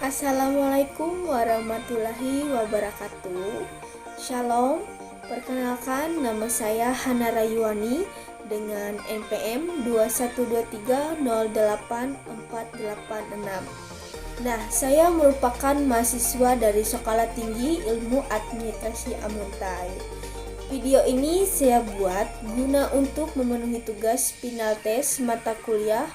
Assalamualaikum warahmatullahi wabarakatuh. Shalom, perkenalkan nama saya Hana Rayuwani dengan NPM 212308486. Nah, saya merupakan mahasiswa dari Sekolah Tinggi Ilmu Administrasi Amuntai. Video ini saya buat guna untuk memenuhi tugas final tes mata kuliah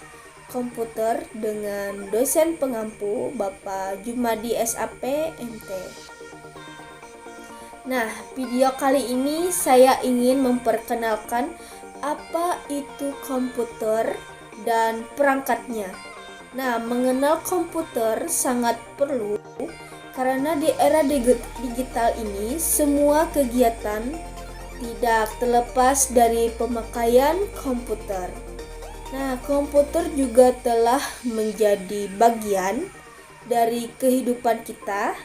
komputer dengan dosen pengampu Bapak Jumadi SAP MT. Nah, video kali ini saya ingin memperkenalkan apa itu komputer dan perangkatnya. Nah, mengenal komputer sangat perlu karena di era digital ini semua kegiatan tidak terlepas dari pemakaian komputer. Nah, komputer juga telah menjadi bagian dari kehidupan kita.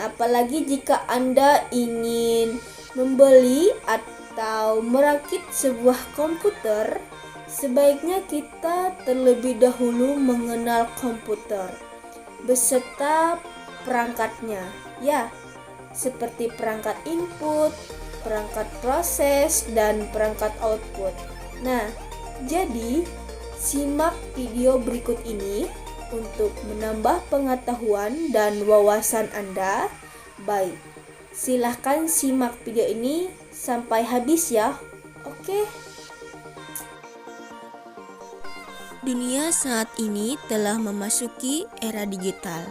Apalagi jika Anda ingin membeli atau merakit sebuah komputer, sebaiknya kita terlebih dahulu mengenal komputer beserta perangkatnya, ya, seperti perangkat input, perangkat proses, dan perangkat output. Nah, jadi simak video berikut ini untuk menambah pengetahuan dan wawasan Anda. Baik, silahkan simak video ini sampai habis ya. Oke. Dunia saat ini telah memasuki era digital.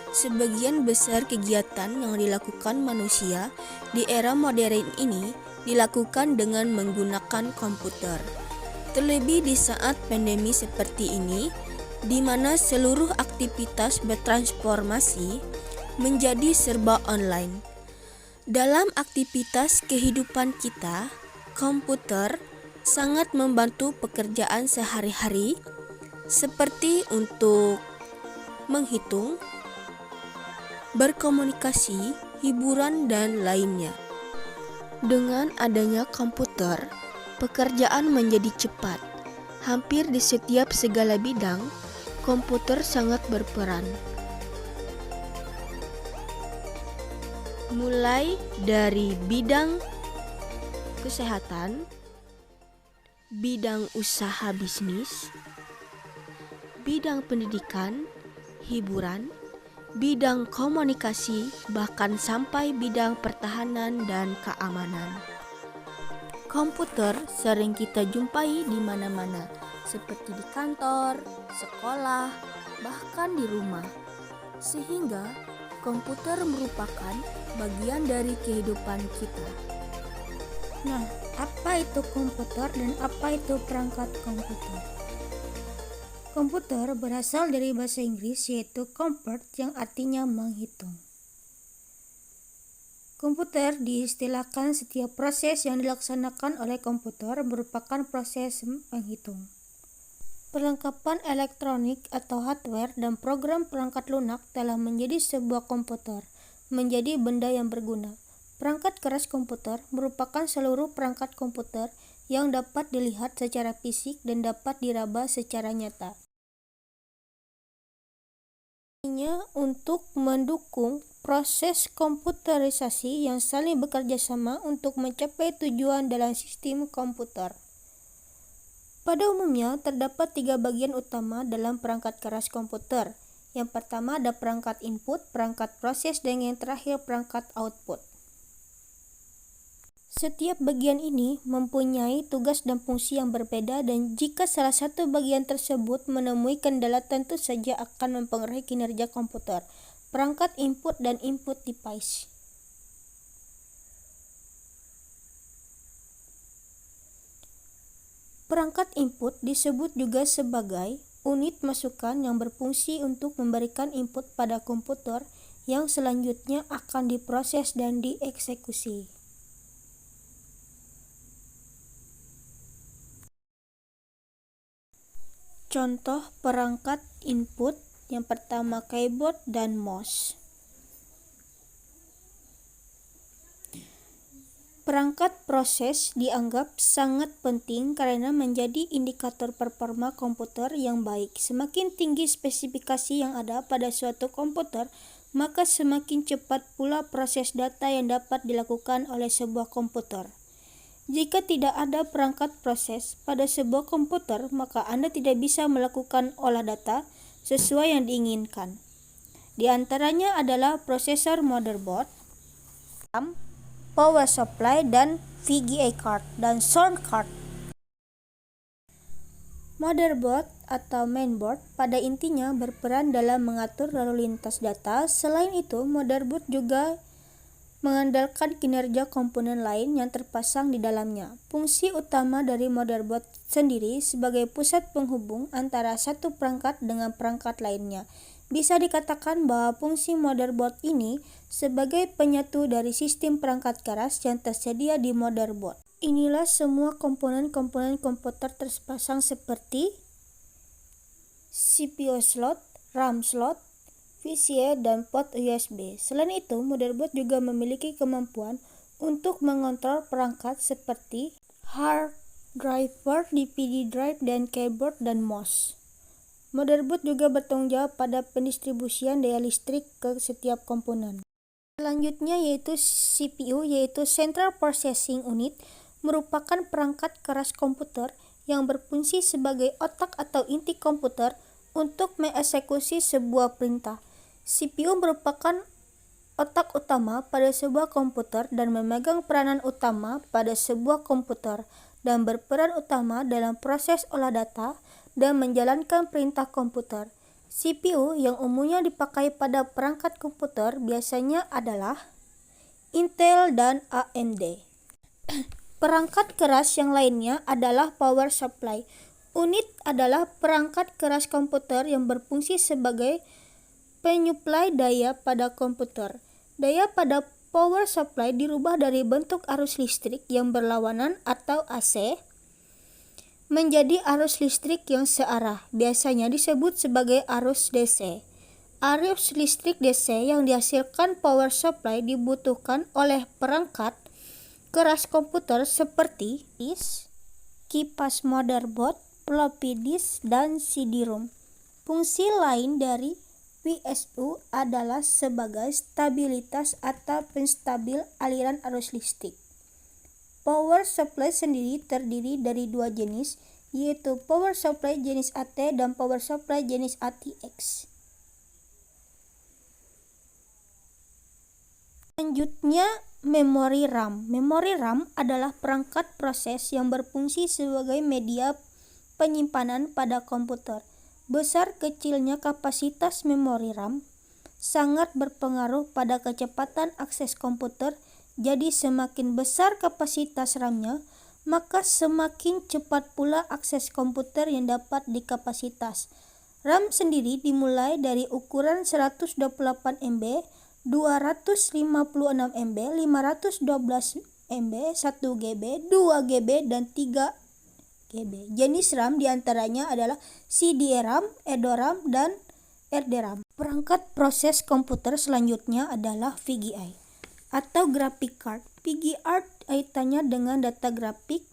Sebagian besar kegiatan yang dilakukan manusia di era modern ini dilakukan dengan menggunakan komputer. Terlebih di saat pandemi seperti ini, di mana seluruh aktivitas bertransformasi menjadi serba online. Dalam aktivitas kehidupan kita, komputer sangat membantu pekerjaan sehari-hari seperti untuk menghitung, berkomunikasi, hiburan, dan lainnya. Dengan adanya komputer, pekerjaan menjadi cepat. Hampir di setiap segala bidang, komputer sangat berperan. Mulai dari bidang kesehatan, bidang usaha bisnis, bidang pendidikan, hiburan, bidang komunikasi, bahkan sampai bidang pertahanan dan keamanan. Komputer sering kita jumpai di mana-mana, seperti di kantor, sekolah, bahkan di rumah. Sehingga komputer merupakan bagian dari kehidupan kita. Nah, apa itu komputer dan apa itu perangkat komputer? Komputer berasal dari bahasa Inggris yaitu compute yang artinya menghitung. Komputer diistilahkan setiap proses yang dilaksanakan oleh komputer merupakan proses menghitung. Perlengkapan elektronik atau hardware dan program perangkat lunak telah menjadi sebuah komputer, menjadi benda yang berguna. Perangkat keras komputer merupakan seluruh perangkat komputer yang dapat dilihat secara fisik dan dapat diraba secara nyata. Untuk mendukung proses komputerisasi yang saling bekerja sama untuk mencapai tujuan dalam sistem komputer. Pada umumnya, terdapat 3 bagian utama dalam perangkat keras komputer. Yang pertama ada perangkat input, perangkat proses, dan yang terakhir perangkat output. Setiap bagian ini mempunyai tugas dan fungsi yang berbeda, dan jika salah satu bagian tersebut menemui kendala tentu saja akan mempengaruhi kinerja komputer. Perangkat input dan input device. Perangkat input disebut juga sebagai unit masukan yang berfungsi untuk memberikan input pada komputer yang selanjutnya akan diproses dan dieksekusi. Contoh perangkat input yang pertama keyboard dan mouse. Perangkat proses dianggap sangat penting karena menjadi indikator performa komputer yang baik. Semakin tinggi spesifikasi yang ada pada suatu komputer, maka semakin cepat pula proses data yang dapat dilakukan oleh sebuah komputer. Jika tidak ada perangkat proses pada sebuah komputer, maka Anda tidak bisa melakukan olah data sesuai yang diinginkan. Di antaranya adalah prosesor motherboard, RAM, power supply, dan VGA card dan sound card. Motherboard atau mainboard pada intinya berperan dalam mengatur lalu lintas data. Selain itu, motherboard juga mengandalkan kinerja komponen lain yang terpasang di dalamnya. Fungsi utama dari motherboard sendiri sebagai pusat penghubung antara satu perangkat dengan perangkat lainnya. Bisa dikatakan bahwa fungsi motherboard ini sebagai penyatu dari sistem perangkat keras yang tersedia di motherboard. Inilah semua komponen-komponen komputer terpasang seperti CPU slot, RAM slot, VCA, dan port USB. Selain itu, motherboard juga memiliki kemampuan untuk mengontrol perangkat seperti hard drive, DVD drive, dan keyboard dan mouse. Motherboard juga bertanggung jawab pada pendistribusian daya listrik ke setiap komponen. Selanjutnya yaitu CPU, yaitu Central Processing Unit, merupakan perangkat keras komputer yang berfungsi sebagai otak atau inti komputer untuk mengeksekusi sebuah perintah. CPU merupakan otak utama pada sebuah komputer dan memegang peranan utama pada sebuah komputer dan berperan utama dalam proses olah data dan menjalankan perintah komputer. CPU yang umumnya dipakai pada perangkat komputer biasanya adalah Intel dan AMD. Perangkat keras yang lainnya adalah power supply. Unit adalah perangkat keras komputer yang berfungsi sebagai penyuplai daya pada komputer. Daya pada power supply dirubah dari bentuk arus listrik yang berlawanan atau AC menjadi arus listrik yang searah, biasanya disebut sebagai arus DC. Arus listrik DC yang dihasilkan power supply dibutuhkan oleh perangkat keras komputer seperti disk, kipas motherboard, floppy disk, dan CD-ROM. Fungsi lain dari PSU adalah sebagai stabilitas atau penstabil aliran arus listrik. Power supply sendiri terdiri dari dua jenis, yaitu power supply jenis AT dan power supply jenis ATX. Selanjutnya, memori RAM. Memori RAM adalah perangkat proses yang berfungsi sebagai media penyimpanan pada komputer. Besar kecilnya kapasitas memori RAM sangat berpengaruh pada kecepatan akses komputer. Jadi semakin besar kapasitas RAM-nya, maka semakin cepat pula akses komputer yang dapat dikapasitas. RAM sendiri dimulai dari ukuran 128 MB, 256 MB, 512 MB, 1 GB, 2 GB, dan 3 GB. Jenis RAM diantaranya adalah CD-RAM, EDORAM, dan RDRAM. Perangkat proses komputer selanjutnya adalah VGA atau graphic card. VGA kaitannya dengan data grafik.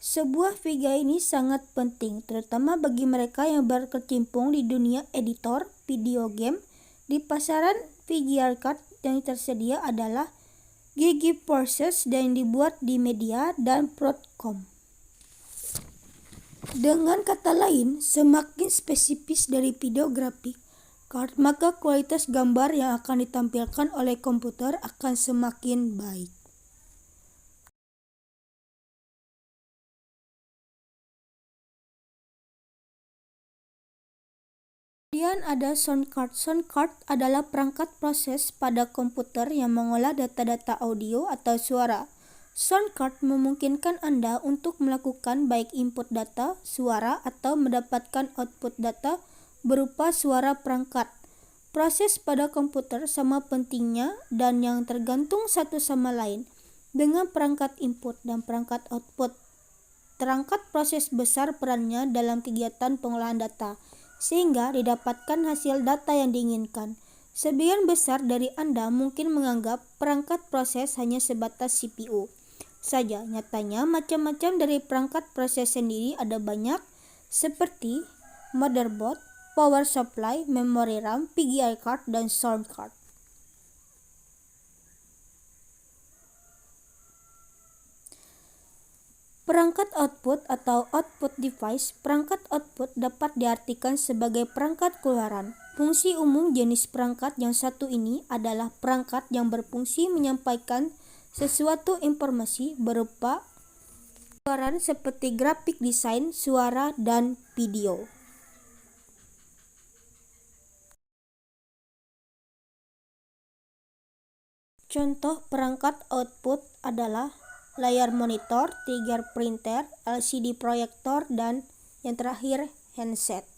Sebuah VGA ini sangat penting, terutama bagi mereka yang berkecimpung di dunia editor video game. Di pasaran VGA card yang tersedia adalah GeForce dan dibuat di Media dan Broadcom. Dengan kata lain, semakin spesifis dari video grafik card, maka kualitas gambar yang akan ditampilkan oleh komputer akan semakin baik. Kemudian ada sound card. Sound card adalah perangkat proses pada komputer yang mengolah data-data audio atau suara. Sound card memungkinkan Anda untuk melakukan baik input data, suara, atau mendapatkan output data berupa suara perangkat. Proses pada komputer sama pentingnya dan yang tergantung satu sama lain dengan perangkat input dan perangkat output. Perangkat proses besar perannya dalam kegiatan pengolahan data, sehingga didapatkan hasil data yang diinginkan. Sebagian besar dari Anda mungkin menganggap perangkat proses hanya sebatas CPU. saja. Nyatanya macam-macam dari perangkat proses sendiri ada banyak, seperti motherboard, power supply, memory RAM, PGA card, dan sound card. Perangkat output atau output device. Perangkat output dapat diartikan sebagai perangkat keluaran. Fungsi umum jenis perangkat yang satu ini adalah perangkat yang berfungsi menyampaikan sesuatu informasi berupa keluaran seperti grafik desain, suara, dan video. Contoh perangkat output adalah layar monitor, trigger printer, LCD proyektor, dan yang terakhir handset.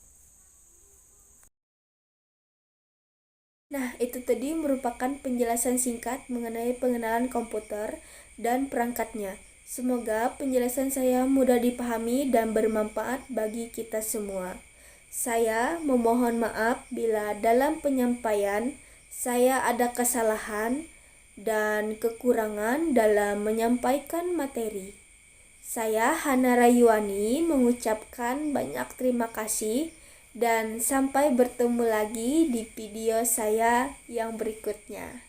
Nah, itu tadi merupakan penjelasan singkat mengenai pengenalan komputer dan perangkatnya. Semoga penjelasan saya mudah dipahami dan bermanfaat bagi kita semua. Saya memohon maaf bila dalam penyampaian saya ada kesalahan dan kekurangan dalam menyampaikan materi. Saya Hana Rayuani mengucapkan banyak terima kasih dan sampai bertemu lagi di video saya yang berikutnya.